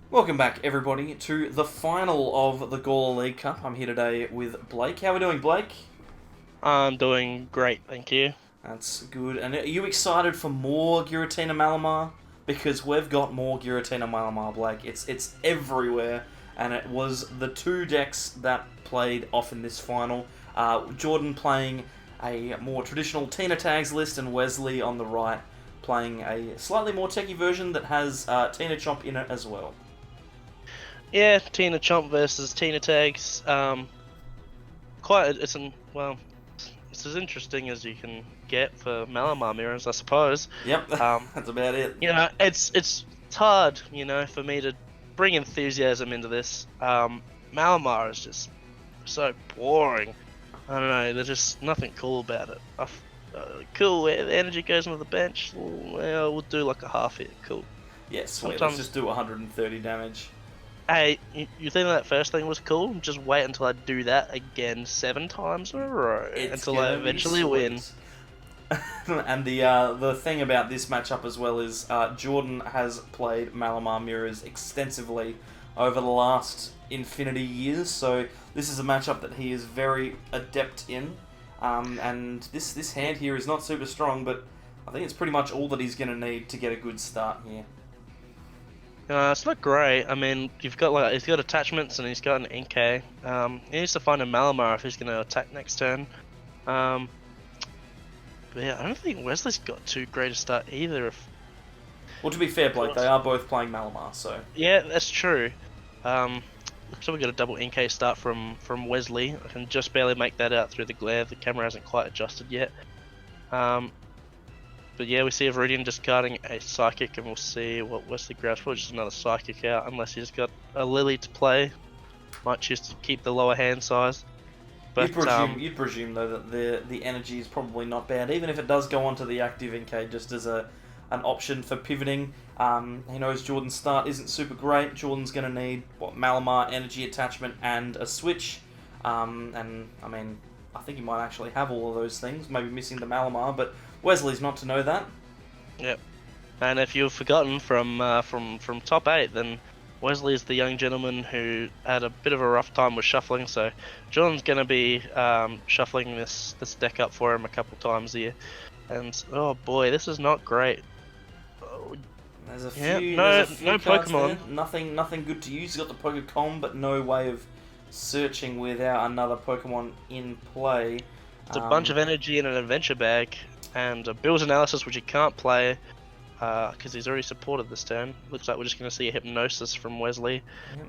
Welcome back, everybody, to the final of the Gawler League Cup. I'm here today with Blake. How are we doing, Blake? I'm doing great, thank you. That's good. And are you excited for more Giratina Malamar? Because we've got more Giratina Malamar, Blake. It's everywhere, and it was the two decks that played off in this final. Jordan playing a more traditional TinaTags list, and Wesley on the right playing a slightly more techie version that has TinaChomp in it as well. Yeah, TinaChomp versus TinaTags. It's as interesting as you can get for Malamar mirrors, I suppose. Yep, Um, that's about it. it's hard, for me to bring enthusiasm into this. Malamar is just so boring. I don't know. There's just nothing cool about it. Cool, where the energy goes into the bench. Well, we'll do like a half hit. Cool. Yeah, sweet. Let's Sometimes just do 130 damage. Hey, you think that first thing was cool? Just wait until I do that again 7 times in a row It's until I gonna be eventually win. sweet. And the thing about this matchup as well is Jordan has played Malamar Mirrors extensively over the last infinity years, so this is a matchup that he is very adept in. And this hand here is not super strong, but I think it's pretty much all that he's going to need to get a good start here. It's not great. I mean, he's got attachments and he's got an NK. He needs to find a Malamar if he's going to attack next turn. Um, but yeah, I don't think Wesley's got too great a start either. Well, to be fair, Blake, they are both playing Malamar, so... Yeah, that's true. Looks like we got a double NK start from Wesley. I can just barely make that out through the glare. The camera hasn't quite adjusted yet. But yeah, we see a Viridian discarding a Psychic, and we'll see what Wesley grabs. Probably just another Psychic out, unless he's got a Lily to play. Might choose to keep the lower hand size. But You'd presume though that the energy is probably not bad, even if it does go onto the active NK just as an option for pivoting. He knows Jordan's start isn't super great. Jordan's going to need Malamar, energy attachment, and a switch. And I mean, I think he might actually have all of those things. Maybe missing the Malamar, but Wesley's not to know that. Yep. And if you've forgotten from top 8, then Wesley's the young gentleman who had a bit of a rough time with shuffling. So Jordan's going to be shuffling this deck up for him a couple times here. And oh boy, this is not great. There's a Yeah, few, no, there's a few no cards Pokemon. there. Nothing good to use. He's got the Pokecom, but no way of searching without another Pokemon in play. It's a bunch of energy in an adventure bag, and a Bill's Analysis, which he can't play because he's already supported this turn. Looks like we're just going to see a Hypnosis from Wesley.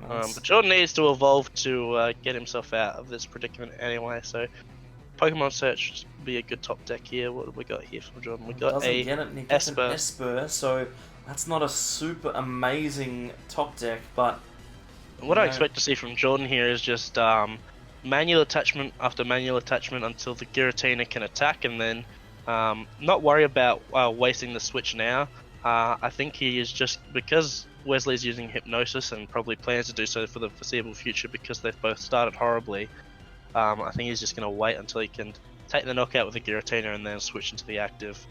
But Jordan needs to evolve to get himself out of this predicament anyway, so Pokemon Search would be a good top deck here. What have we got here from Jordan? We got doesn't a get it, and he gets Esper. an Esper, so that's not a super amazing top deck, but... What I expect to see from Jordan here is just manual attachment after manual attachment until the Giratina can attack, and then not worry about wasting the switch now. I think he is just, because Wesley's using Hypnosis and probably plans to do so for the foreseeable future because they've both started horribly, I think he's just going to wait until he can take the knockout with the Giratina and then switch into the active.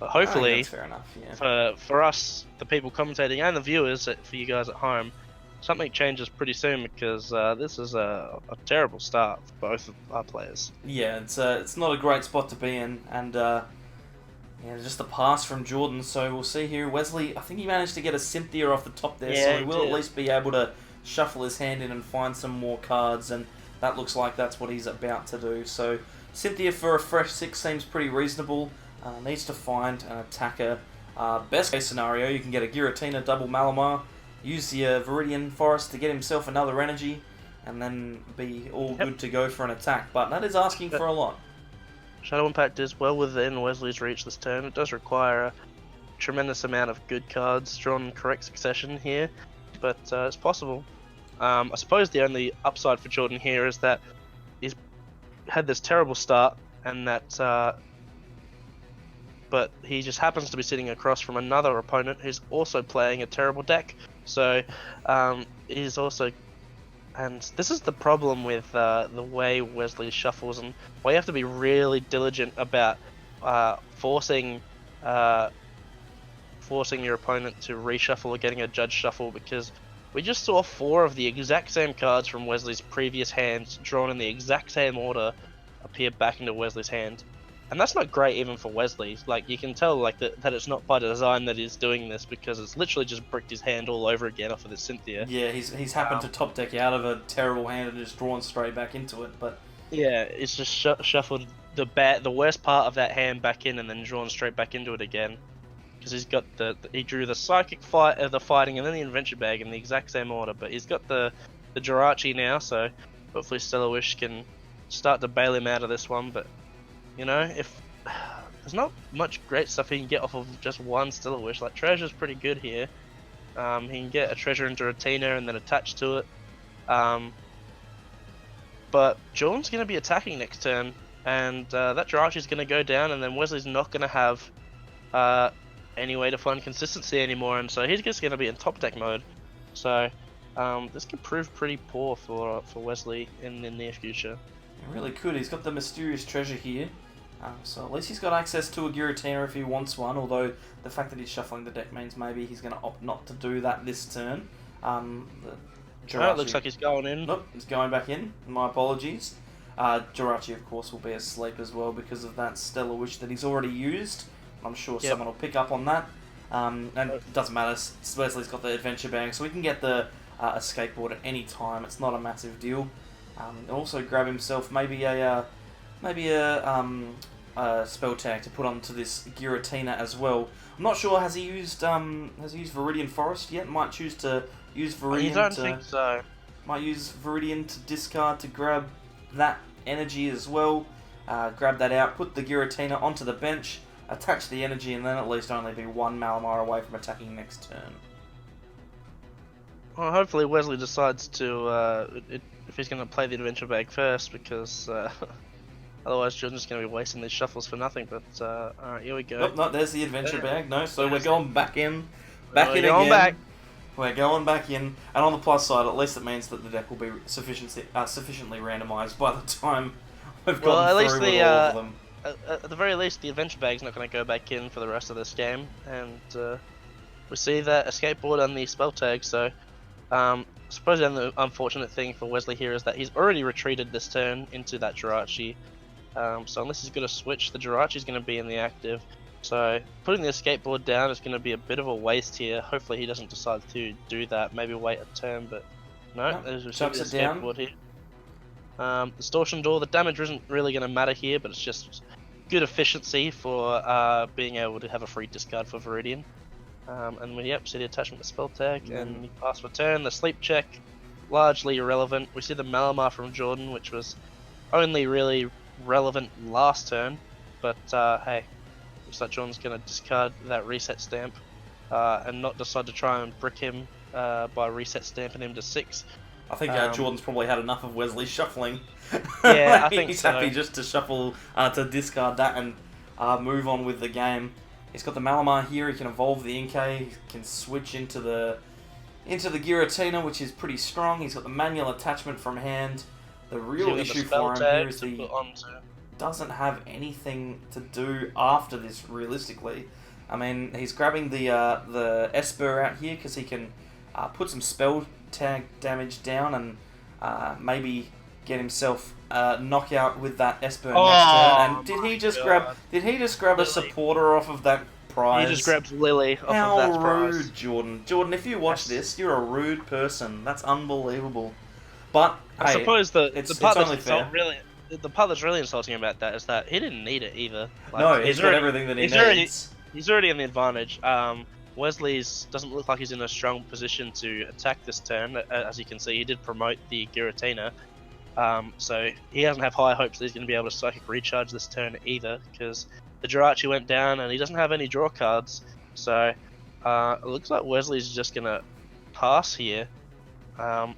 But hopefully, that's fair enough, yeah. for us, the people commentating and the viewers, for you guys at home, something changes pretty soon because this is a terrible start for both of our players. Yeah, it's not a great spot to be in, and just a pass from Jordan. So we'll see here. Wesley, I think he managed to get a Cynthia off the top there, so he will at least be able to shuffle his hand in and find some more cards, and that looks like that's what he's about to do. So Cynthia for a fresh 6 seems pretty reasonable. Needs to find an attacker. Best case scenario, you can get a Giratina double Malamar, use the Viridian Forest to get himself another energy, and then be all good to go for an attack. But that is asking for a lot. Shadow Impact is well within Wesley's reach this turn. It does require a tremendous amount of good cards drawn in correct succession here, but it's possible. I suppose the only upside for Jordan here is that he's had this terrible start, and that but he just happens to be sitting across from another opponent who's also playing a terrible deck. So he's also, and this is the problem with the way Wesley shuffles, and why you have to be really diligent about forcing your opponent to reshuffle or getting a judge shuffle, because We just saw 4 of the exact same cards from Wesley's previous hands drawn in the exact same order appear back into Wesley's hand. And that's not great even for Wesley. Like, you can tell like that it's not by design that he's doing this, because it's literally just bricked his hand all over again off of the Cynthia. Yeah, he's happened to top deck out of a terrible hand and just drawn straight back into it, but... Yeah, it's just shuffled the worst part of that hand back in and then drawn straight back into it again. Because he's got he drew the Psychic Fight, the Fighting, and then the Adventure Bag in the exact same order, but he's got the Jirachi now, so hopefully Stellar Wish can start to bail him out of this one. But you know, if there's not much great stuff he can get off of just one Stellar Wish, like Treasure's pretty good here. He can get a Treasure into a Tina and then attach to it. But Jordan's going to be attacking next turn, and that Jirachi's going to go down, and then Wesley's not going to have any way to find consistency anymore, and so he's just going to be in top deck mode. So this could prove pretty poor for Wesley in the near future. It really could. He's got the Mysterious Treasure here, so at least he's got access to a Giratina if he wants one, although the fact that he's shuffling the deck means maybe he's going to opt not to do that this turn. It looks like he's going in. Nope, he's going back in. My apologies. Jirachi, of course, will be asleep as well because of that Stellar Wish that he's already used. I'm sure someone will pick up on that. And it doesn't matter. Wesley's got the Adventure Bag, so we can get the a skateboard at any time. It's not a massive deal. And also grab himself maybe a spell tag to put onto this Giratina as well. I'm not sure, has he used Viridian Forest yet? Might choose to use Viridian. I don't think so. Might use Viridian to discard to grab that energy as well. Grab that out, put the Giratina onto the bench, attach the energy, and then at least only be one Malamar away from attacking next turn. Well, hopefully Wesley decides to, if he's going to play the Adventure Bag first, because otherwise Jordan's going to be wasting these shuffles for nothing. But alright, here we go. Nope, no, there's the Adventure Bag. No, so we're going back in. Back in going again. back. We're going back in, and on the plus side, at least it means that the deck will be sufficiently randomised by the time we've gotten through with all of them. At the very least, the Adventure Bag's not going to go back in for the rest of this game, and we see that a skateboard on the spell tag. So, I suppose the unfortunate thing for Wesley here is that he's already retreated this turn into that Jirachi. So unless he's going to switch, the Jirachi's going to be in the active. So putting the skateboard down is going to be a bit of a waste here. Hopefully he doesn't decide to do that. Maybe wait a turn, but no. There's a skateboard here. Distortion Door. The damage isn't really going to matter here, but it's just good efficiency for being able to have a free discard for Viridian. And we see the attachment to spell tag, and we pass for turn. The sleep check, largely irrelevant. We see the Malamar from Jordan, which was only really relevant last turn, but hey. Looks like Jordan's going to discard that reset stamp and not decide to try and brick him by reset stamping him to 6. I think Jordan's probably had enough of Wesley shuffling. Yeah, I think he's so. happy just to shuffle, to discard that and move on with the game. He's got the Malamar here. He can evolve the Inkay. He can switch into the Giratina, which is pretty strong. He's got the manual attachment from hand. The real issue for him here is he doesn't have anything to do after this, realistically. I mean, he's grabbing the Esper out here because he can put some spell tag damage down and maybe get himself knockout with that Esper next turn. And did he just grab Lily. A supporter off of that prize? He just grabs Lily off of that prize. How rude, Jordan. Jordan, if you watch this, you're a rude person. That's unbelievable. But I suppose the part that's really insulting about that is that he didn't need it either. Like, no, he's got everything that he needs. He's already in the advantage. Wesley's doesn't look like he's in a strong position to attack this turn. As you can see, he did promote the Giratina. So he doesn't have high hopes that he's going to be able to Psychic Recharge this turn either, because the Jirachi went down and he doesn't have any draw cards. So it looks like Wesley's just going to pass here. I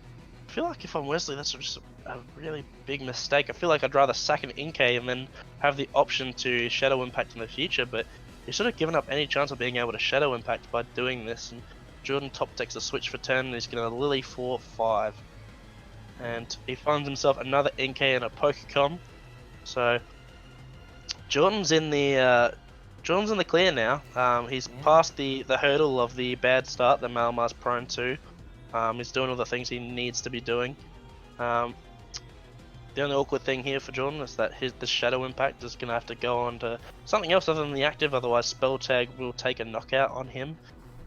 feel like if I'm Wesley, that's just a really big mistake. I feel like I'd rather sack an Inkay and then have the option to Shadow Impact in the future, but he's sort of given up any chance of being able to Shadow Impact by doing this. And Jordan top decks a switch for turn, and he's going to Lily 4-5. And he finds himself another Inkay and a Pokecom. So Jordan's in the clear now. He's past the hurdle of the bad start that Malamar's prone to. He's doing all the things he needs to be doing. The only awkward thing here for Jordan is that the Shadow Impact is going to have to go on to something else other than the active, otherwise Spell Tag will take a knockout on him.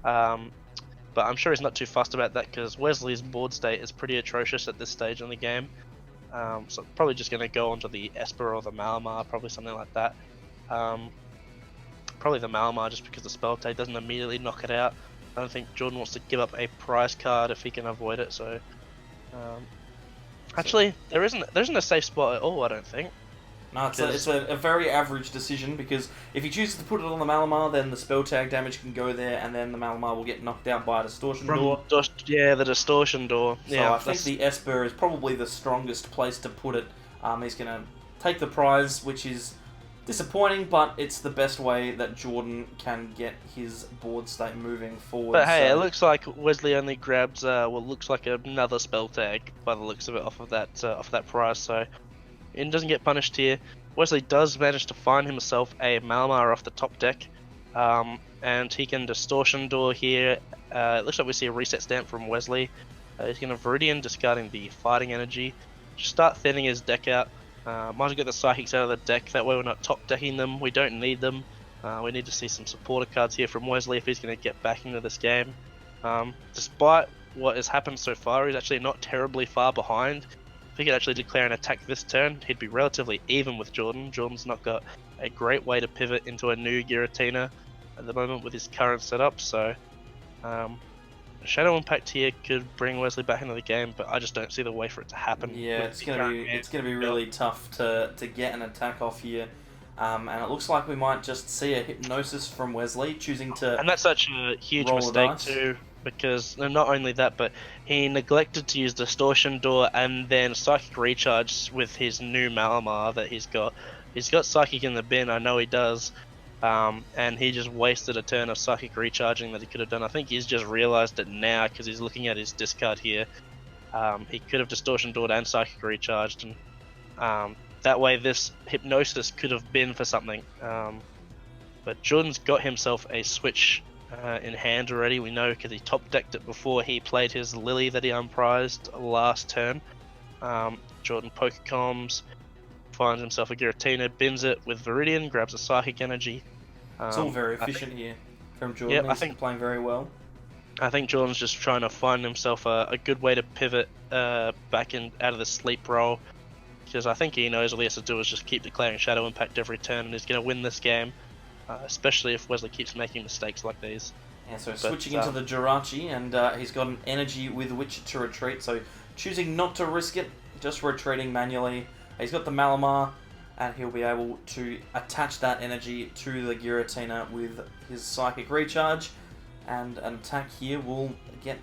But I'm sure he's not too fussed about that because Wesley's board state is pretty atrocious at this stage in the game. So probably just going to go onto the Esper or the Malamar, probably something like that. Probably the Malamar just because the Spell Tag doesn't immediately knock it out. I don't think Jordan wants to give up a prize card if he can avoid it, so... Actually, there isn't a safe spot at all, I don't think. No, it's a very average decision, because if he chooses to put it on the Malamar, then the Spell Tag damage can go there, and then the Malamar will get knocked out by a Distortion Door. Yeah, the Distortion Door. So yeah, I think the Esper is probably the strongest place to put it. He's going to take the prize, which is disappointing, but it's the best way that Jordan can get his board state moving forward. But hey, it looks like Wesley only grabs what looks like another Spell Tag by the looks of it off of that prize, so it doesn't get punished here. Wesley does manage to find himself a Malamar off the top deck, and he can Distortion Door here. It looks like we see a reset stamp from Wesley. He's going to Viridian, discarding the Fighting Energy. Just start thinning his deck out. Might as well get the Psychics out of the deck, that way we're not top decking them, we don't need them. We need to see some supporter cards here from Wesley if he's going to get back into this game. Despite what has happened so far, he's actually not terribly far behind. If he could actually declare an attack this turn, he'd be relatively even with Jordan. Jordan's not got a great way to pivot into a new Giratina at the moment with his current setup, so... Shadow Impact here could bring Wesley back into the game, but I just don't see the way for it to happen. Yeah, it's gonna be really tough to get an attack off here, and it looks like we might just see a Hypnosis from Wesley, choosing to. And that's such a huge mistake too, because not only that, but he neglected to use Distortion Door and then Psychic Recharge with his new Malamar that he's got. He's got Psychic in the bin, I know he does. And he just wasted a turn of Psychic Recharging that he could have done. I think he's just realised it now because he's looking at his discard here. He could have Distortion Doored and Psychic Recharged, and that way this Hypnosis could have been for something. But Jordan's got himself a switch in hand already, we know, because he top decked it before he played his Lily that he unprized last turn. Jordan Pokecoms, finds himself a Giratina, bins it with Viridian, grabs a Psychic Energy. It's all very efficient here from Jordan. Yeah, He's playing very well. I think Jordan's just trying to find himself a good way to pivot back out of the sleep role, because I think he knows all he has to do is just keep declaring Shadow Impact every turn, and he's going to win this game, especially if Wesley keeps making mistakes like these. Yeah, so switching into the Jirachi, and he's got an energy with which to retreat, so choosing not to risk it, just retreating manually. He's got the Malamar, and he'll be able to attach that energy to the Giratina with his Psychic Recharge, and an attack here will get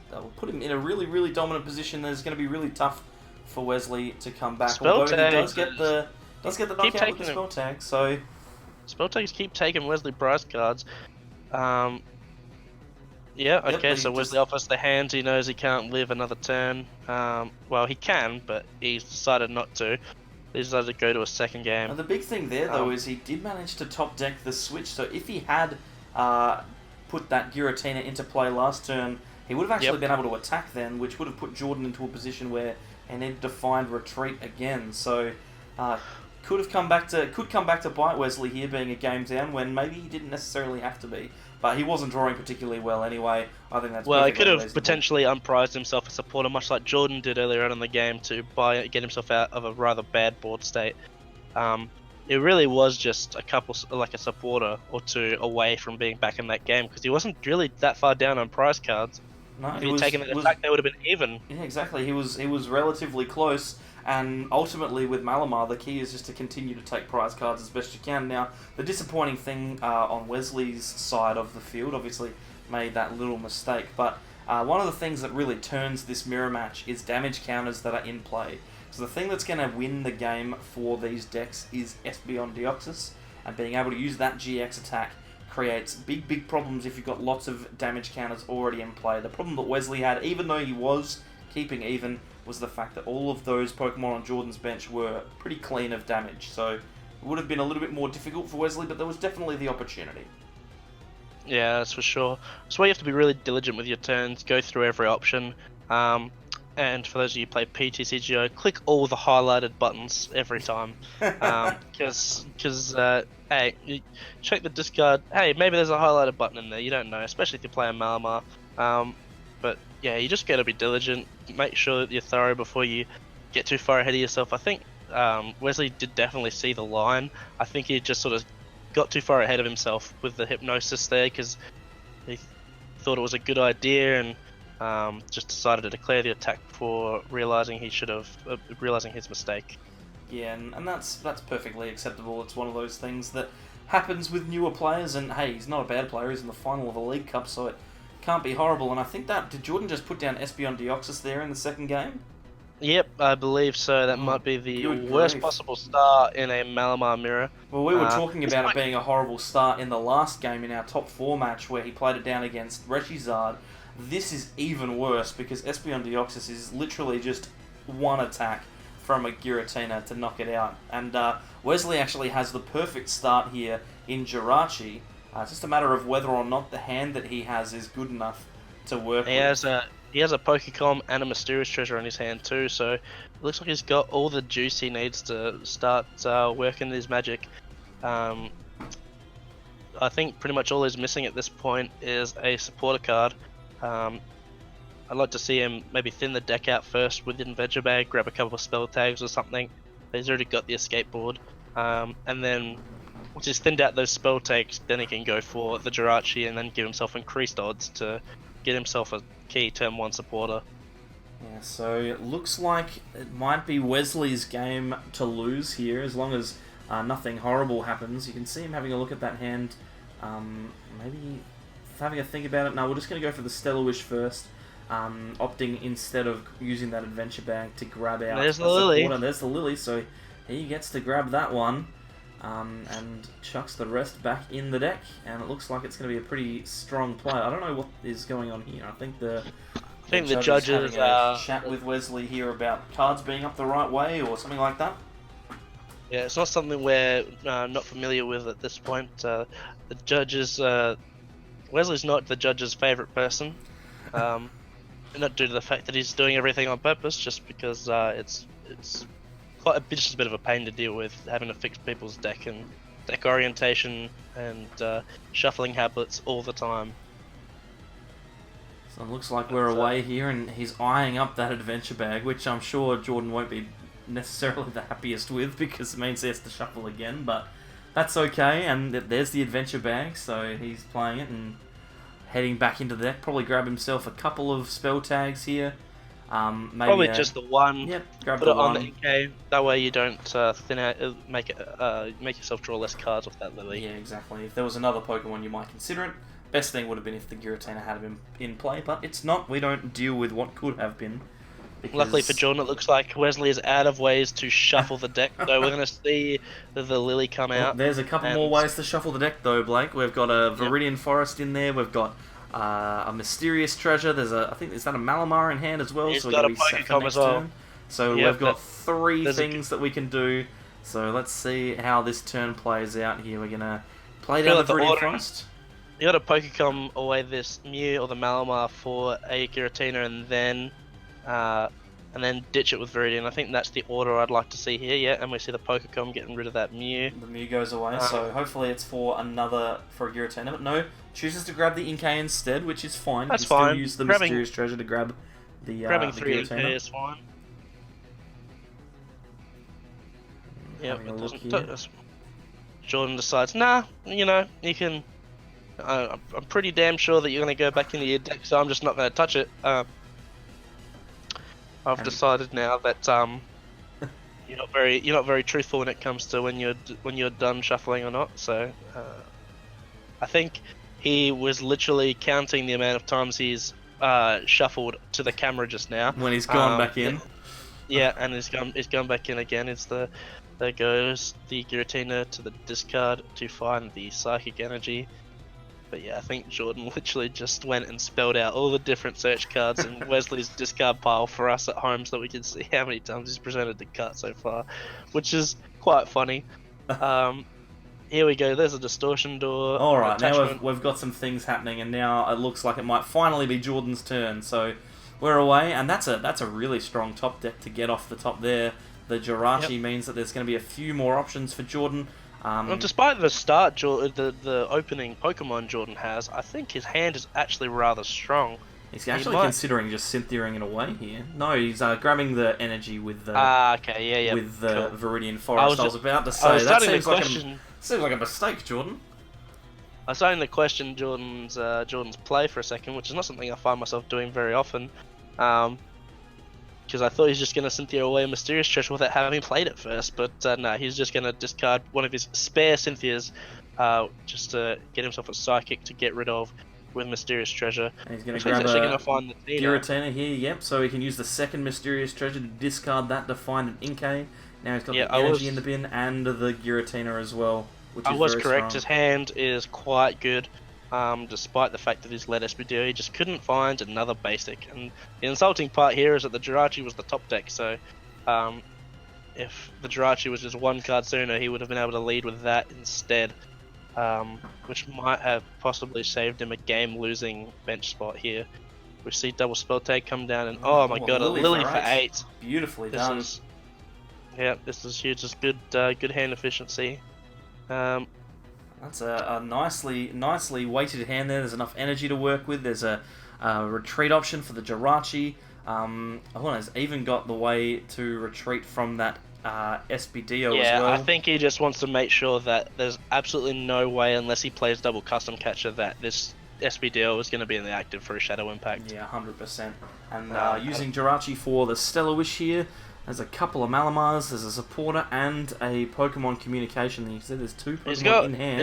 that'll put him in a really, really dominant position. That's going to be really tough for Wesley to come back. Although he does get the knockout with the Spell Tag, so... Spell Tags keep taking Wesley prize cards. Yeah, okay, so Wesley offers the hand, he knows he can't live another turn. Well, he can, but he's decided not to. He decided to go to a second game. And the big thing there, though, is he did manage to top deck the switch, so if he had put that Giratina into play last turn, he would have actually been able to attack then, which would have put Jordan into a position where he needed to find retreat again. So, could come back to bite Wesley here, being a game down, when maybe he didn't necessarily have to be. But he wasn't drawing particularly well anyway. I think that's well. He could have potentially unprized himself a supporter, much like Jordan did earlier on in the game, to get himself out of a rather bad board state. It really was just a supporter or two away from being back in that game, because he wasn't really that far down on prize cards. No, if he'd taken an attack, they would have been even. Yeah, exactly. He was relatively close. And ultimately, with Malamar, the key is just to continue to take prize cards as best you can. Now, the disappointing thing on Wesley's side of the field, obviously made that little mistake, but one of the things that really turns this mirror match is damage counters that are in play. So the thing that's going to win the game for these decks is Espeon Deoxys, and being able to use that GX attack creates big problems if you've got lots of damage counters already in play. The problem that Wesley had, even though he was keeping even, was the fact that all of those Pokemon on Jordan's bench were pretty clean of damage. So it would have been a little bit more difficult for Wesley, but there was definitely the opportunity. Yeah, that's for sure. So you have to be really diligent with your turns, go through every option. And for those of you who play PTCGO, click all the highlighted buttons every time. Hey, you check the discard. Hey, maybe there's a highlighted button in there. You don't know, especially if you play a Malamar. But yeah, you just got to be diligent. Make sure that you're thorough before you get too far ahead of yourself. I think Wesley did definitely see the line. I think he just sort of got too far ahead of himself with the hypnosis there because he thought it was a good idea and just decided to declare the attack before realizing realizing his mistake. Yeah, and that's perfectly acceptable. It's one of those things that happens with newer players, and hey, he's not a bad player. He's in the final of a League Cup, so it can't be horrible. And I think did Jordan just put down Espeon Deoxys there in the second game? Yep, I believe so. That might be the worst possible start in a Malamar mirror. Well, we were talking about it being a horrible start in the last game in our top 4 match where he played it down against Reshizard. This is even worse because Espeon Deoxys is literally just one attack from a Giratina to knock it out. And Wesley actually has the perfect start here in Jirachi. It's just a matter of whether or not the hand that he has is good enough to work with. He has a Pokecom and a Mysterious Treasure in his hand too, so it looks like he's got all the juice he needs to start working his magic. I think pretty much all he's missing at this point is a supporter card. I'd like to see him maybe thin the deck out first with Adventure Bag, grab a couple of spell tags or something. He's already got the escape board. And then once he's thinned out those spell tags, then he can go for the Jirachi and then give himself increased odds to get himself a key turn 1 supporter. Yeah, so it looks like it might be Wesley's game to lose here as long as nothing horrible happens. You can see him having a look at that hand, maybe having a think about it. No, we're just going to go for the Stellar Wish first, opting instead of using that Adventure Bag to grab out There's the Lily. There's the Lily, so he gets to grab that one. And chucks the rest back in the deck, and it looks like it's going to be a pretty strong play. I don't know what is going on here. I think the judges having a chat with Wesley here about cards being up the right way or something like that. Yeah, it's not something we're not familiar with at this point. The judges, Wesley's not the judge's favourite person, not due to the fact that he's doing everything on purpose, just because it's just a bit of a pain to deal with, having to fix people's deck and deck orientation and shuffling habits all the time. So it looks like we're away here, and he's eyeing up that Adventure Bag, which I'm sure Jordan won't be necessarily the happiest with because it means he has to shuffle again, but that's okay, and there's the Adventure Bag, so he's playing it and heading back into the deck. Probably grab himself a couple of spell tags here. Maybe probably just the one. Yep, grab put the it one. on the EK. That way you don't thin out, make yourself draw less cards off that Lily. Yeah, exactly. If there was another Pokemon, you might consider it. Best thing would have been if the Giratina had been in play, but it's not. We don't deal with what could have been. Because... Luckily for Jordan, it looks like Wesley is out of ways to shuffle the deck, so we're going to see the Lily come out. There's a couple more ways to shuffle the deck, though, Blake. We've got a Viridian Forest in there. We've got a Mysterious Treasure. There's I think, is that a Malamar in hand as well? He's so got a Pokecom as well. Turn. So we've got 3 things that we can do. So let's see how this turn plays out here. We're going to play down the Viridian Forest. You got to Pokecom away this Mew or the Malamar for a Giratina and then ditch it with Viridian. I think that's the order I'd like to see here, yeah, and we see the Pokecom getting rid of that Mew. The Mew goes away, so hopefully it's for a Giratina, but no, chooses to grab the Inkay instead, which is fine. That's you can fine. still use the Mysterious Treasure to grab the grabbing 3 Giratina. is fine. Yep, Jordan decides, nah, you know, you can... I'm pretty damn sure that you're going to go back into your deck, so I'm just not going to touch it. I've decided now that you're not very truthful when it comes to when you're done shuffling or not. So I think he was literally counting the amount of times he's shuffled to the camera just now. When he's gone back in. Yeah, and he's gone back in again. There goes the Giratina to the discard to find the Psychic Energy. But yeah, I think Jordan literally just went and spelled out all the different search cards in Wesley's discard pile for us at home so that we can see how many times he's presented to cut so far, which is quite funny. here we go. There's a distortion door. All right, now attachment. we've got some things happening, and now it looks like it might finally be Jordan's turn. So we're away, and that's a really strong top deck to get off the top there. The Jirachi means that there's going to be a few more options for Jordan. Well, despite the start, the opening Pokemon Jordan has, I think his hand is actually rather strong. He's actually considering just Syntheaing it away here. No, he's grabbing the energy with the with the Viridian Forest. I was about to say that seems like a mistake, Jordan. I was starting to question Jordan's play for a second, which is not something I find myself doing very often. Because I thought he was just going to Cynthia away a Mysterious Treasure without having played it first, but no, he's just going to discard one of his spare Cynthias just to get himself a Psychic to get rid of with Mysterious Treasure. And he's going to grab a Giratina here, yep, so he can use the second Mysterious Treasure to discard that to find an Inkay. Now he's got the energy in the bin and the Giratina as well, which is I was very correct, strong. His hand is quite good. Despite the fact that he's led SBDO, he just couldn't find another basic. And the insulting part here is that the Jirachi was the top deck, so if the Jirachi was just one card sooner, he would have been able to lead with that instead, which might have possibly saved him a game-losing bench spot here. We see double spell tag come down, and oh my god, a Lily for 8. Beautifully done. This is huge. Just good hand efficiency. That's a nicely weighted hand there. There's enough energy to work with. There's a retreat option for the Jirachi. Has even got the way to retreat from that SBDO as well. I think he just wants to make sure that there's absolutely no way, unless he plays double custom catcher, that this SBDO is going to be in the active for a Shadow Impact. Yeah, 100%. And using Jirachi for the Stellar Wish here. There's a couple of Malamars, there's a Supporter, and a Pokemon Communication. You said there's 2 Pokemon in hand,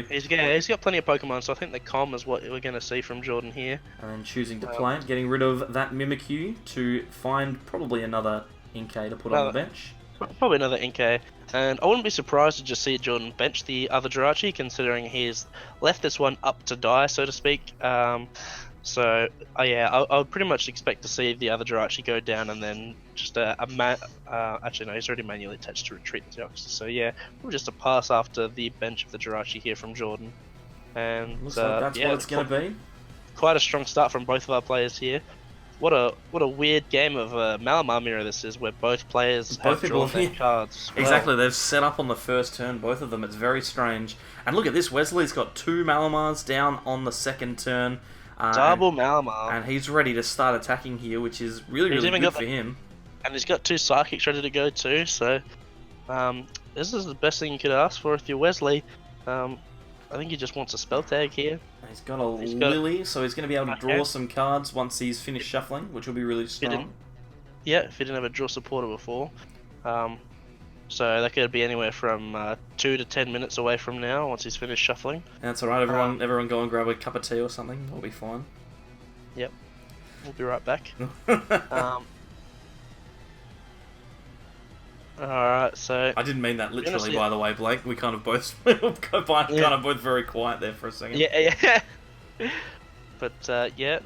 he's got plenty of Pokemon, so I think the Com is what we're going to see from Jordan here. And then choosing to plant, getting rid of that Mimikyu to find probably another Inkay to put on the bench. Probably another Inkay. And I wouldn't be surprised to just see Jordan bench the other Jirachi, considering he's left this one up to die, so to speak. So, I would pretty much expect to see the other Jirachi go down and then just actually no, he's already manually attached to retreat the youngster. So yeah, we'll just a pass after the bench of the Jirachi here from Jordan. And looks like that's what it's going to be. Quite a strong start from both of our players here. What a weird game of Malamar Mirror this is, where both players have drawn their cards. Exactly, they've set up on the first turn, both of them. It's very strange. And look at this, Wesley's got 2 Malamars down on the second turn. Double Malamar. And he's ready to start attacking here, which is really good for him. And he's got 2 Psychics ready to go too, so this is the best thing you could ask for if you're Wesley. I think he just wants a spell tag here. And he's got a Lily, so he's going to be able to draw some cards once he's finished shuffling, which will be really strong. If he didn't have a draw supporter before. So that could be anywhere from 2 to 10 minutes away from now, once he's finished shuffling. That's alright, everyone go and grab a cup of tea or something, that'll be fine. Yep, we'll be right back. Alright, so... I didn't mean that literally, by the way, Blake. We kind of both both very quiet there for a second. Yeah. But,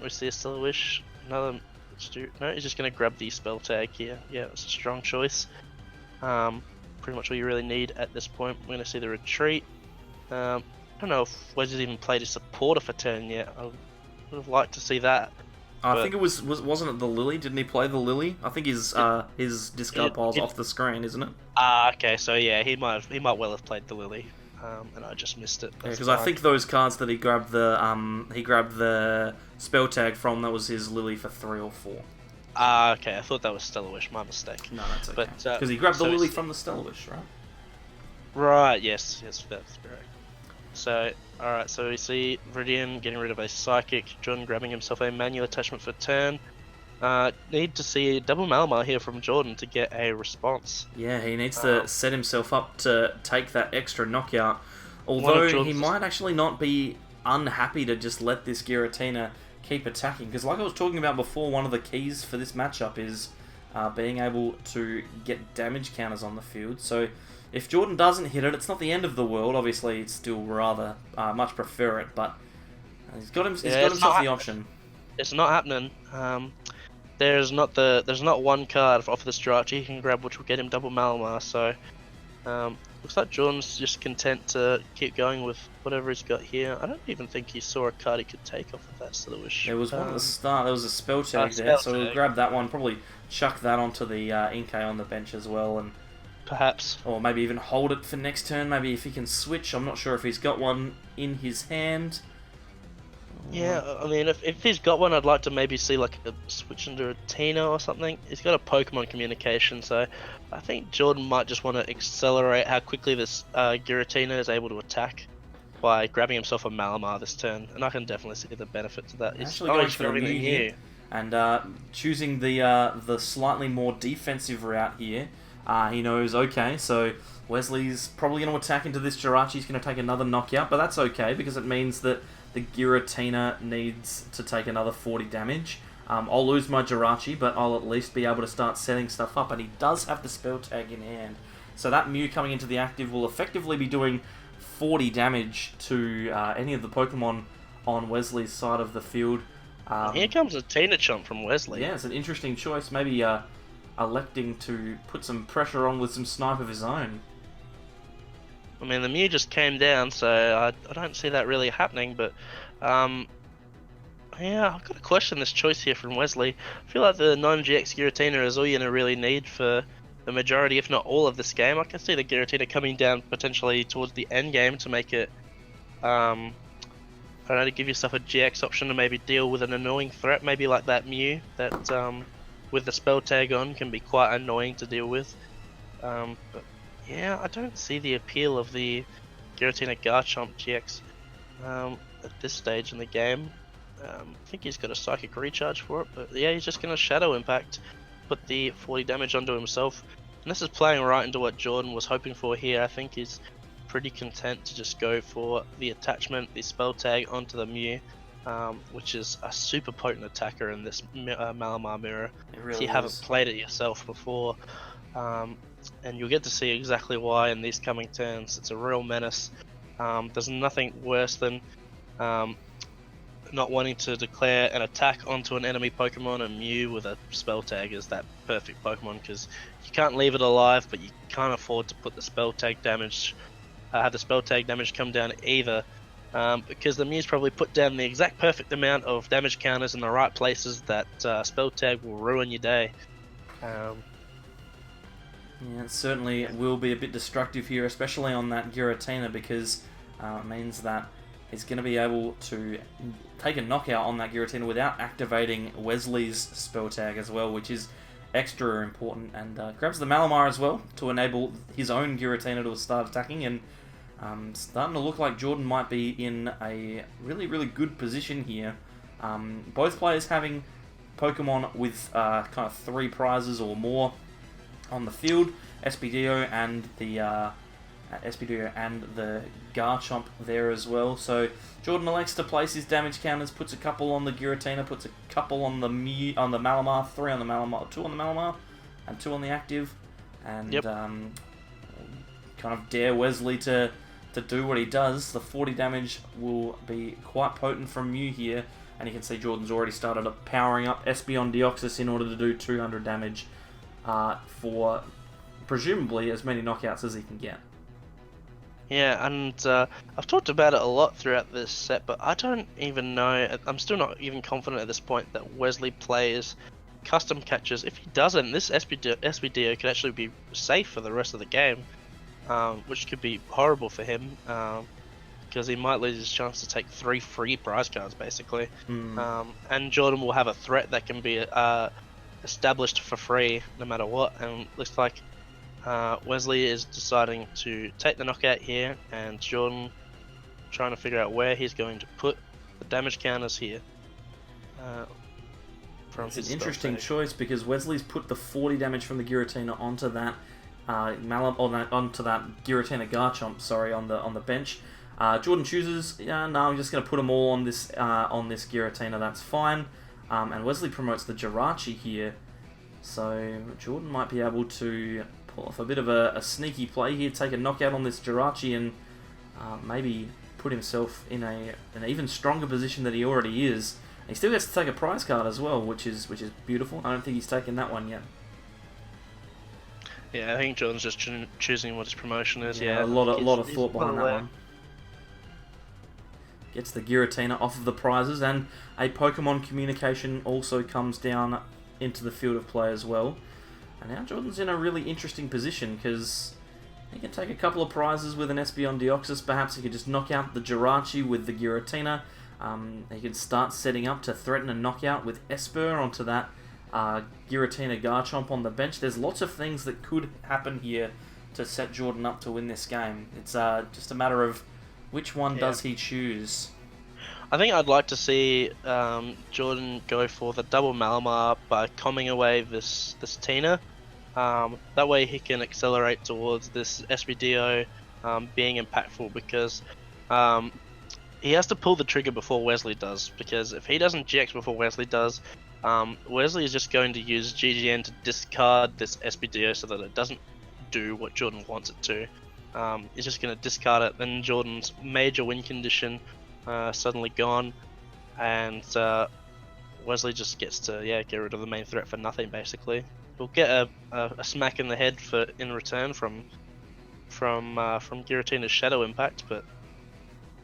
we see a Stellar Wish. No, he's just going to grab the spell tag here. Yeah, it's a strong choice. Pretty much all you really need at this point. We're going to see the retreat. I don't know if Wedge's even played his supporter for turn yet. I would have liked to see that. I think it wasn't it the Lily? Didn't he play the Lily? I think his discard pile's off the screen, isn't it? Okay, so yeah, he might well have played the Lily, and I just missed it. Because I think those cards that he grabbed the spell tag from, that was his Lily for 3 or 4. Okay, I thought that was Stellar Wish, my mistake. No, that's okay. Because he grabbed the Lily from the Stellar Wish, right? Right, yes, that's correct. So, alright, so we see Viridian getting rid of a Psychic, Jordan grabbing himself a manual attachment for turn. Need to see a double Malamar here from Jordan to get a response. Yeah, he needs to set himself up to take that extra knockout. Although he might actually not be unhappy to just let this Giratina keep attacking, because like I was talking about before, one of the keys for this matchup is being able to get damage counters on the field. So if Jordan doesn't hit it, it's not the end of the world. Obviously, it's still rather much prefer it, but he's got himself the option. It's not happening. There's not one card off this Jirachi he can grab which will get him double Malamar. So Looks like Jordan's just content to keep going with whatever he's got here. I don't even think he saw a card he could take off of that Sloosh. There was one at the start. There was a spell tag there, spell so we'll tag. grab that one. Probably chuck that onto the Inkay on the bench as well, and Perhaps. or maybe even hold it for next turn. Maybe if he can switch. I'm not sure if he's got one in his hand. Yeah, I mean, if he's got one, I'd like to maybe see like a switch into a Tina or something. He's got a Pokemon communication, so I think Jordan might just want to accelerate how quickly this Giratina is able to attack by grabbing himself a Malamar this turn, and I can definitely see the benefit to that. Actually going for the Mew here, and choosing the slightly more defensive route here. He knows, okay, so Wesley's probably going to attack into this Jirachi. He's going to take another knockout, but that's okay because it means that the Giratina needs to take another 40 damage. I'll lose my Jirachi, but I'll at least be able to start setting stuff up, and he does have the spell tag in hand. So that Mew coming into the active will effectively be doing 40 damage to any of the Pokemon on Wesley's side of the field. Here comes a TinaChomp from Wesley. Yeah, it's an interesting choice. Maybe electing to put some pressure on with some snipe of his own. I mean, the Mew just came down, so I don't see that really happening, but yeah, I've got to question this choice here from Wesley. I feel like the non-GX Giratina is all you're going to really need for the majority, if not all, of this game. I can see the Giratina coming down potentially towards the end game to make it, I don't know, to give yourself a GX option to maybe deal with an annoying threat, maybe like that Mew that with the spell tag on can be quite annoying to deal with. But yeah, I don't see the appeal of the Giratina Garchomp GX at this stage in the game. I think he's got a Psychic Recharge for it, but yeah, he's just going to Shadow Impact, put the 40 damage onto himself. And this is playing right into what Jordan was hoping for here. I think he's pretty content to just go for the attachment, the spell tag onto the Mew, which is a super potent attacker in this Malamar mirror. Really if you haven't played it yourself before, and you'll get to see exactly why in these coming turns. It's a real menace. There's nothing worse than not wanting to declare an attack onto an enemy Pokemon, and Mew with a spell tag is that perfect Pokemon because you can't leave it alive, but you can't afford to put the spell tag damage, have the spell tag damage come down either, because the Mew's probably put down the exact perfect amount of damage counters in the right places that spell tag will ruin your day. Yeah, it certainly will be a bit destructive here, especially on that Giratina, because it means that he's going to be able to take a knockout on that Giratina without activating Wesley's spell tag as well, which is extra important, and grabs the Malamar as well to enable his own Giratina to start attacking, and starting to look like Jordan might be in a really, really good position here. Both players having Pokemon with kind of 3 prizes or more on the field, Espio and the Garchomp there as well. So Jordan elects to place his damage counters, puts a couple on the Giratina, puts a couple on the Malamar, 3 on the Malamar, 2 on the Malamar, and 2 on the active, and kind of dare Wesley to do what he does. The 40 damage will be quite potent from Mew here, and you can see Jordan's already started powering up Espeon Deoxys in order to do 200 damage for presumably as many knockouts as he can get. Yeah, and I've talked about it a lot throughout this set, but I don't even know, I'm still not even confident at this point that Wesley plays custom catches. If he doesn't, this SBDO could actually be safe for the rest of the game, which could be horrible for him, because he might lose his chance to take 3 free prize cards, basically. And Jordan will have a threat that can be established for free no matter what, and looks like Wesley is deciding to take the knockout here, and Jordan trying to figure out where he's going to put the damage counters here. It's an interesting choice because Wesley's put the 40 damage from the Giratina onto that onto that Giratina Garchomp, sorry, on the bench. Jordan chooses, no, I'm just going to put them all on this Giratina. That's fine. And Wesley promotes the Jirachi here, so Jordan might be able to pull off a bit of a sneaky play here, take a knockout on this Jirachi, and maybe put himself in an even stronger position than he already is. And he still gets to take a prize card as well, which is beautiful. I don't think he's taken that one yet. Yeah, I think Jordan's just choosing what his promotion is. Yeah, Yeah, a lot of he's thought behind well that aware. one. Gets the Giratina off of the prizes, and a Pokemon communication also comes down into the field of play as well. And now Jordan's in a really interesting position because he can take a couple of prizes with an Espeon Deoxys. Perhaps he could just knock out the Jirachi with the Giratina. He can start setting up to threaten a knockout with Esper onto that Giratina Garchomp on the bench. There's lots of things that could happen here to set Jordan up to win this game. It's just a matter of which one does he choose. I think I'd like to see Jordan go for the double Malamar by combing away this Tina. That way he can accelerate towards this SBDO being impactful, because he has to pull the trigger before Wesley does, because if he doesn't GX before Wesley does, Wesley is just going to use GGN to discard this SBDO so that it doesn't do what Jordan wants it to. He's just going to discard it, then Jordan's major win condition suddenly gone, and Wesley just gets to get rid of the main threat for nothing basically. We'll get a smack in the head in return from Giratina's Shadow Impact, but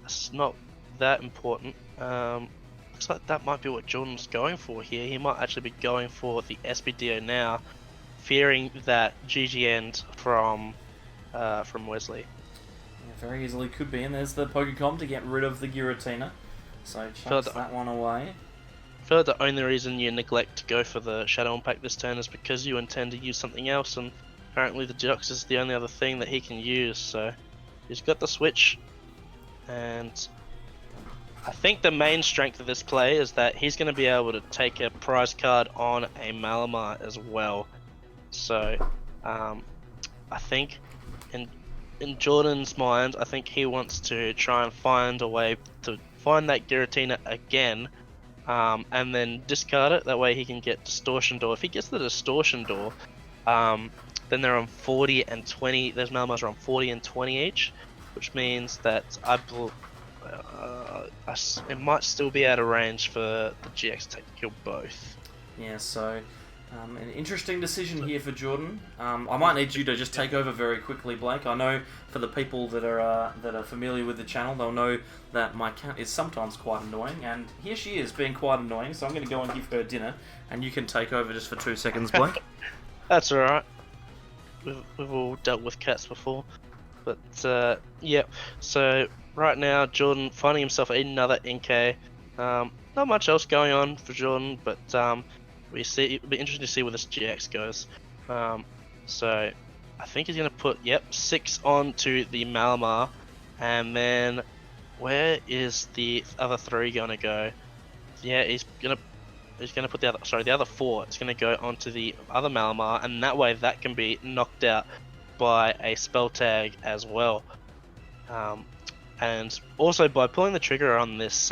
it's not that important. Looks like that might be what Jordan's going for here. He might actually be going for the SBDO now, fearing that GG from Wesley. Yeah, very easily could be, and there's the Pokecom to get rid of the Giratina. So chucks that one away. I feel like the only reason you neglect to go for the Shadow Impact this turn is because you intend to use something else, and apparently the Deoxys is the only other thing that he can use, so he's got the switch. And I think the main strength of this play is that he's going to be able to take a prize card on a Malamar as well. So I think in Jordan's mind, I think he wants to try and find a way to find that Giratina again, and then discard it. That way he can get Distortion Door. If he gets the Distortion Door, then they're on 40 and 20. Those Malamars are on 40 and 20 each, which means that it might still be out of range for the GX to kill both. Yeah, so an interesting decision here for Jordan. I might need you to just take over very quickly, Blake. I know for the people that are familiar with the channel, they'll know that my cat is sometimes quite annoying, and here she is being quite annoying, so I'm going to go and give her dinner, and you can take over just for 2 seconds, Blake. That's alright. We've all dealt with cats before. But, yeah. So, right now, Jordan finding himself another NK. Not much else going on for Jordan, but it'll be interesting to see where this GX goes. So, I think he's going to put, 6 onto the Malamar. And then, where is the other 3 going to go? Yeah, he's going to put the other 4. It's going to go onto the other Malamar, and that way that can be knocked out by a spell tag as well. And also by pulling the trigger on this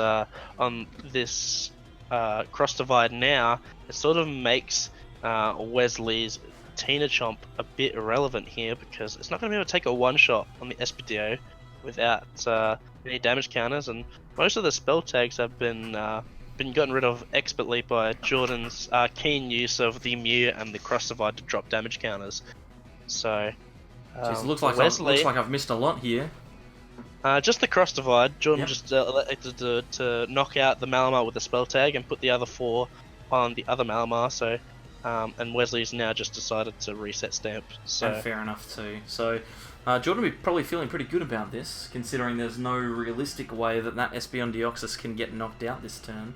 cross divide now, it sort of makes Wesley's TinaChomp a bit irrelevant here, because it's not going to be able to take a one shot on the SPDO without any damage counters, and most of the spell tags have been gotten rid of expertly by Jordan's keen use of the Mew and the cross divide to drop damage counters. So Jeez, looks like I've missed a lot here. Just the cross divide. Jordan just elected to knock out the Malamar with the spell tag and put the other 4 on the other Malamar. So, and Wesley's now just decided to reset stamp. So and fair enough too. So, Jordan will be probably feeling pretty good about this, considering there's no realistic way that Espeon Deoxys can get knocked out this turn.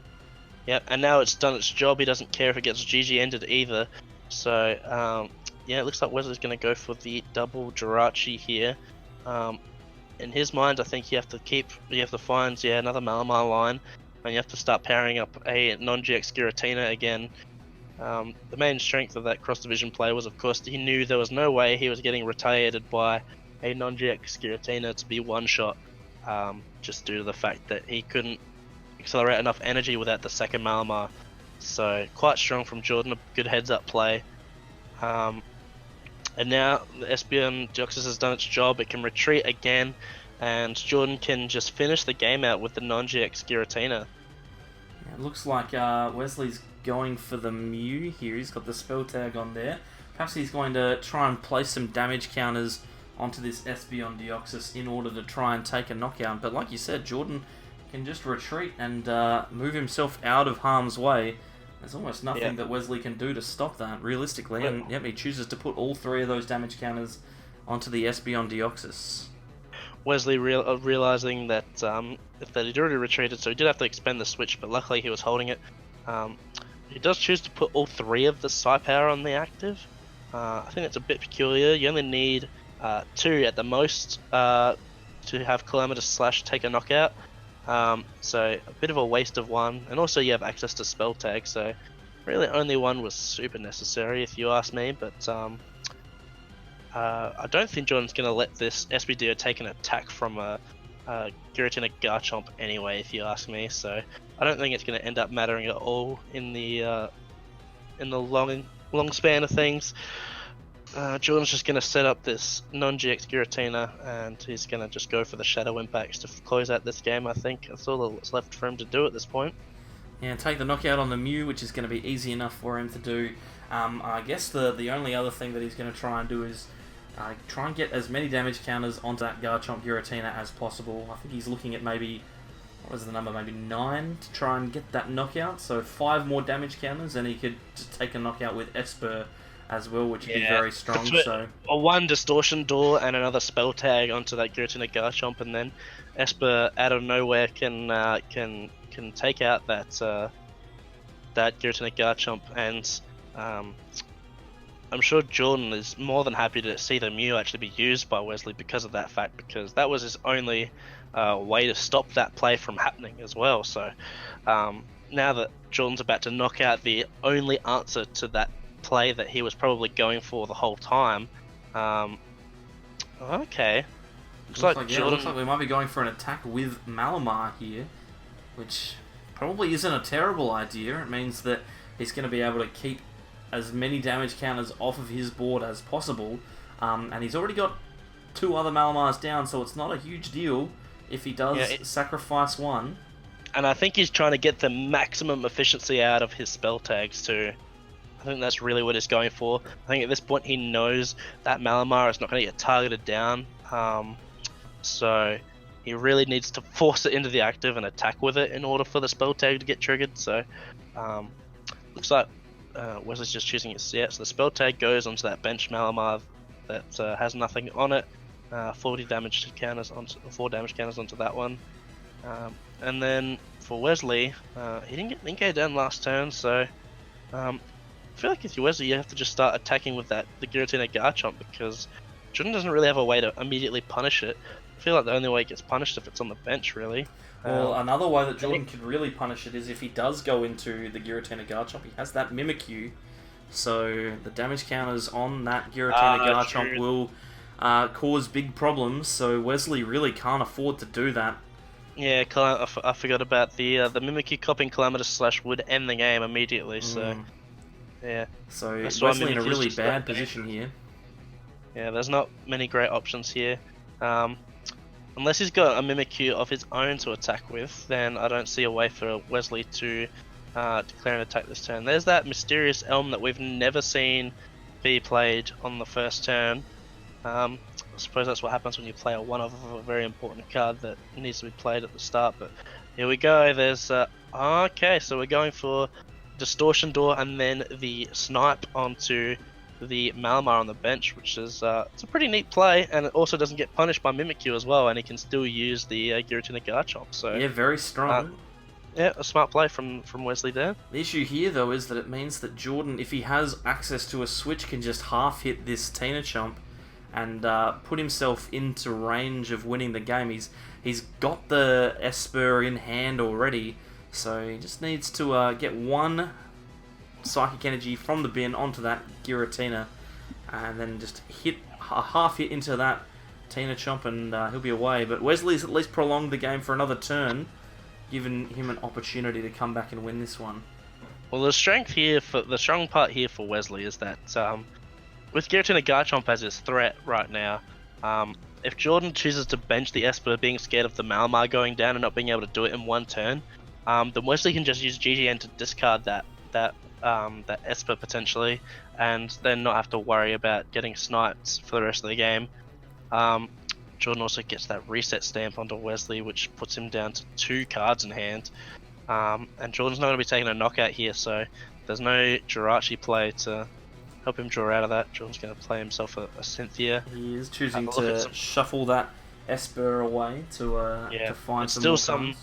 Yep, and now it's done its job. He doesn't care if it gets GG ended either. So, yeah, it looks like Wesley's going to go for the double Jirachi here. In his mind, I think you have to find another Malamar line, and you have to start powering up a non-GX Giratina again. The main strength of that cross-division play was, of course, he knew there was no way he was getting retaliated by a non-GX Giratina to be one-shot, just due to the fact that he couldn't accelerate enough energy without the second Malamar. So, quite strong from Jordan, a good heads-up play. And now the Espeon Deoxys has done its job. It can retreat again, and Jordan can just finish the game out with the non-GX Giratina. Yeah, it looks like Wesley's going for the Mew here. He's got the spell tag on there. Perhaps he's going to try and place some damage counters onto this SB on Deoxys in order to try and take a knockout. But like you said, Jordan can just retreat and move himself out of harm's way. There's almost nothing that Wesley can do to stop that, realistically. And yep, he chooses to put all 3 of those damage counters onto the SB on Deoxys. Wesley realizing that he'd already retreated, so he did have to expend the switch, but luckily he was holding it. He does choose to put all 3 of the Psi Power on the active. I think that's a bit peculiar. You only need 2 at the most to have Calamitous Slash take a knockout. So a bit of a waste of 1, and also you have access to Spell Tag, so really only 1 was super necessary if you ask me, but I don't think Jordan's going to let this SBDO take an attack from a Giratina Garchomp anyway, if you ask me, so I don't think it's going to end up mattering at all in the long span of things. Jordan's just going to set up this non-GX Giratina, and he's going to just go for the Shadow Impacts to close out this game, I think. That's all that's left for him to do at this point. Yeah, take the knockout on the Mew, which is going to be easy enough for him to do. I guess the only other thing that he's going to try and do is try and get as many damage counters onto that Garchomp Giratina as possible. I think he's looking at maybe, what was the number, maybe 9 to try and get that knockout. So 5 more damage counters, and he could just take a knockout with Esper as well, which would be very strong. So a 1 Distortion Door and another Spell Tag onto that Giratina Garchomp, and then Esper out of nowhere can take out that Giratina Garchomp, and I'm sure Jordan is more than happy to see the Mew actually be used by Wesley because of that fact, because that was his only way to stop that play from happening as well. So now that Jordan's about to knock out the only answer to that play that he was probably going for the whole time, okay. Looks like we might be going for an attack with Malamar here, which probably isn't a terrible idea. It means that he's going to be able to keep as many damage counters off of his board as possible, and he's already got 2 other Malamars down, so it's not a huge deal if he does sacrifice 1. And I think he's trying to get the maximum efficiency out of his Spell Tags too. I think that's really what he's going for. I think at this point he knows that Malamar is not going to get targeted down, so he really needs to force it into the active and attack with it in order for the Spell Tag to get triggered. So looks like Wesley's just choosing it. Yeah, so the Spell Tag goes onto that bench Malamar that has nothing on it. 4 damage counters onto that one. And then for Wesley, he didn't get Ninkei down last turn, so I feel like if you're Wesley, you have to just start attacking with the Giratina Garchomp, because Jordan doesn't really have a way to immediately punish it. I feel like the only way it gets punished if it's on the bench, really. Well, another way that Jordan could really punish it is if he does go into the Giratina Garchomp. He has that Mimikyu, so the damage counters on that Giratina Garchomp will cause big problems, so Wesley really can't afford to do that. Yeah, I forgot about the Mimikyu copying Calamitous Slash would end the game immediately, so yeah. So Wesley in a really bad position here. Yeah, there's not many great options here. Unless he's got a Mimikyu of his own to attack with, then I don't see a way for Wesley to declare an attack this turn. There's that mysterious Elm that we've never seen be played on the first turn. I suppose that's what happens when you play a one-off of a very important card that needs to be played at the start, but here we go. There's okay, so we're going for Distortion Door and then the Snipe onto the Malamar on the bench, which is it's a pretty neat play, and it also doesn't get punished by Mimikyu as well, and he can still use the Giratina Garchomp. So yeah, very strong. Yeah, a smart play from Wesley there. The issue here, though, is that it means that Jordan, if he has access to a switch, can just half hit this TinaChomp and put himself into range of winning the game. He's got the Esper in hand already, so he just needs to get 1 Psychic Energy from the bin onto that Giratina, and then just hit a half hit into that TinaChomp, and he'll be away. But Wesley's at least prolonged the game for another turn, giving him an opportunity to come back and win this one. Well, the strong part here for Wesley is that with Giratina Garchomp as his threat right now, if Jordan chooses to bench the Esper, being scared of the Malamar going down and not being able to do it in 1 turn, then Wesley can just use GGN to discard that that Esper potentially, and then not have to worry about getting sniped for the rest of the game. Jordan also gets that reset stamp onto Wesley, which puts him down to 2 cards in hand. And Jordan's not going to be taking a knockout here, so there's no Jirachi play to help him draw out of that. Jordan's going to play himself a Cynthia. He is choosing to shuffle that Esper away to find some more cards.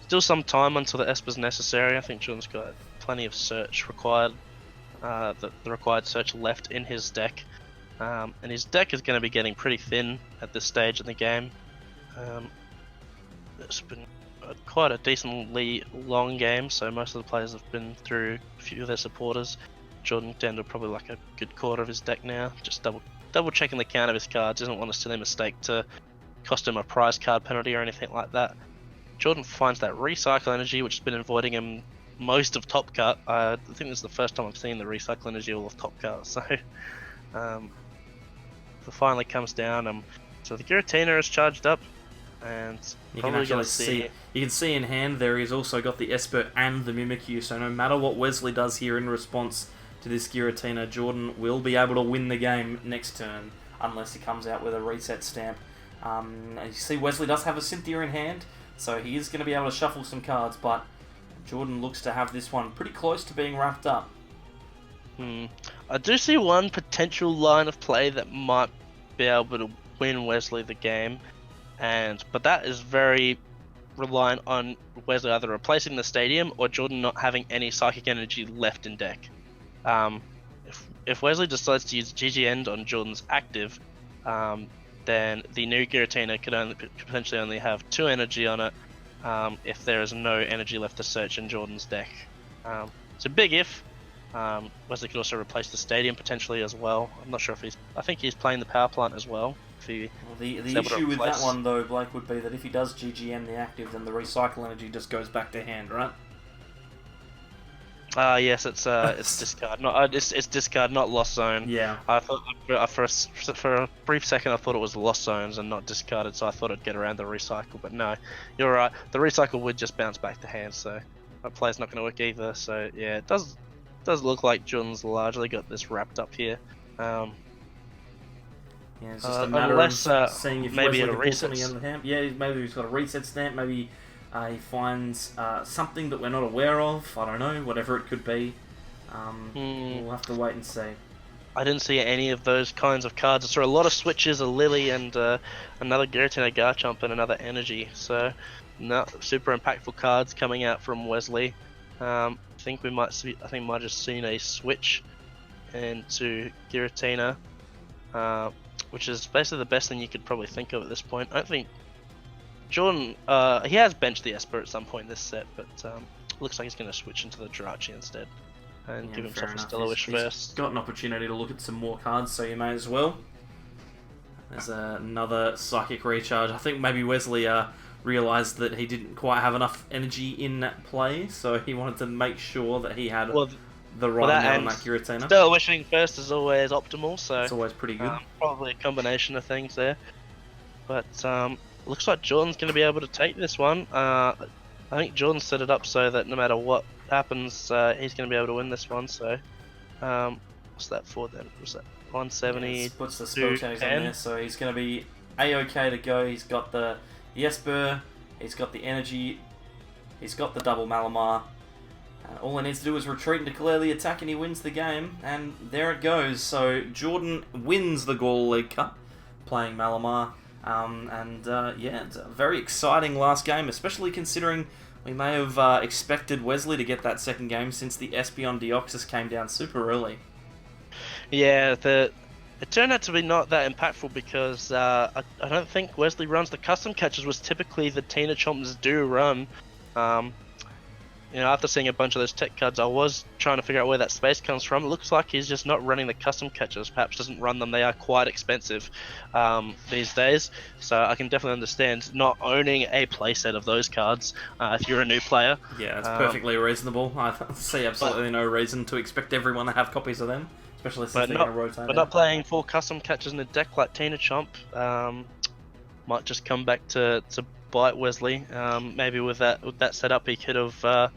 Still some time until the Esper's necessary. I think Jordan's got plenty of search required, the required search left in his deck. And his deck is going to be getting pretty thin at this stage in the game. It's been quite a decently long game, so most of the players have been through a few of their supporters. Jordan down to probably like a good quarter of his deck now, just double checking the count of his cards. Doesn't want a silly mistake to cost him a prize card penalty or anything like that. Jordan finds that recycle energy, which has been avoiding him most of Top Cut. I think this is the first time I've seen the recycle energy all of Top Cut, so it finally comes down. So the Giratina is charged up, and you can actually see in hand there he's also got the Esper and the Mimikyu, so no matter what Wesley does here in response to this Giratina, Jordan will be able to win the game next turn, unless he comes out with a reset stamp. You see Wesley does have a Cynthia in hand, so he is going to be able to shuffle some cards, but Jordan looks to have this one pretty close to being wrapped up. I do see one potential line of play that might be able to win Wesley the game, but that is very reliant on Wesley either replacing the stadium or Jordan not having any psychic energy left in deck. If Wesley decides to use GG End on Jordan's active, then the new Giratina could potentially only have 2 energy on it if there is no energy left to search in Jordan's deck. It's a big if. Wesley could also replace the stadium potentially as well. I'm not sure if I think he's playing the power plant as well. The issue with that one though, Blake, would be that if he does GGM the active, then the recycle energy just goes back to hand, right? Yes, it's discard. It's discard, not lost zone. Yeah. I thought for a brief second I thought it was lost zones and not discarded, so I thought it'd get around the recycle. But no, you're right. The recycle would just bounce back to hand, so that play's not going to work either. So yeah, it does look like Jordan's largely got this wrapped up here. Yeah, it's just a matter of seeing if maybe Wesley can pull something out of the hand. Yeah, maybe he's got a reset stamp. Maybe he finds something that we're not aware of. I don't know, whatever it could be. We'll have to wait and see. I didn't see any of those kinds of cards. I saw a lot of switches, a Lily and another Giratina Garchomp and another Energy. So, no super impactful cards coming out from Wesley. I think we might see. I think we might have just seen a switch into Giratina, which is basically the best thing you could probably think of at this point. I don't think Jordan, he has benched the Esper at some point in this set, but looks like he's going to switch into the Jirachi instead and give himself a Stellar Wish first. He's got an opportunity to look at some more cards, so you may as well. There's another Psychic Recharge. I think maybe Wesley realised that he didn't quite have enough energy in that play, so he wanted to make sure that he had the right amount on that Giratina. Stellar Wishing first is always optimal, so it's always pretty good. Probably a combination of things there. But looks like Jordan's going to be able to take this one. I think Jordan set it up so that no matter what happens, he's going to be able to win this one. So, what's that for then? Was that 170? Yeah, puts the spell tags on there, so he's going to be a-okay to go. He's got the Esper, he's got the Energy, he's got the double Malamar. All he needs to do is retreat and declare the attack, and he wins the game. And there it goes. So Jordan wins the Gawler League Cup playing Malamar. Yeah, it's a very exciting last game, especially considering we may have expected Wesley to get that second game since the Espeon Deoxys came down super early. Yeah, it turned out to be not that impactful because I don't think Wesley runs the custom catches, was typically the TinaChomps do run. After seeing a bunch of those tech cards, I was trying to figure out where that space comes from. It looks like he's just not running the custom catches. Perhaps doesn't run them. They are quite expensive these days. So I can definitely understand not owning a playset of those cards if you're a new player. Yeah, it's perfectly reasonable. I see absolutely no reason to expect everyone to have copies of them, especially since they're going to rotate. But not playing 4 custom catches in a deck like TinaChomp might just come back to bite Wesley. Maybe with that setup, he could have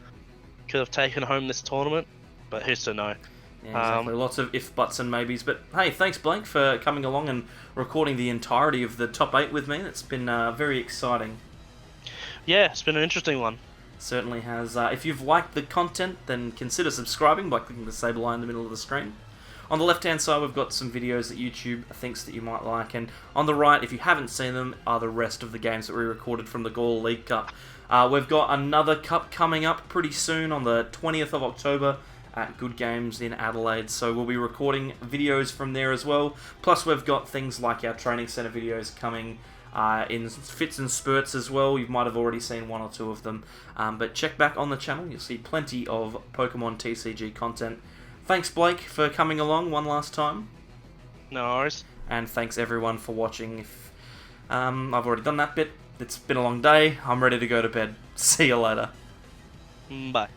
taken home this tournament, but who's to know? Yeah, exactly. Lots of if, buts, and maybes. But hey, thanks, Blake, for coming along and recording the entirety of the top 8 with me. It's been very exciting. Yeah, it's been an interesting one. Certainly has. If you've liked the content, then consider subscribing by clicking the sable eye in the middle of the screen. On the left-hand side, we've got some videos that YouTube thinks that you might like, and on the right, if you haven't seen them, are the rest of the games that we recorded from the Gawler League Cup. We've got another cup coming up pretty soon on the 20th of October at Good Games in Adelaide, so we'll be recording videos from there as well. Plus, we've got things like our training centre videos coming in fits and spurts as well. You might have already seen one or two of them, but check back on the channel. You'll see plenty of Pokemon TCG content. Thanks, Blake, for coming along one last time. No worries. And thanks, everyone, for watching. If I've already done that bit. It's been a long day. I'm ready to go to bed. See you later. Bye.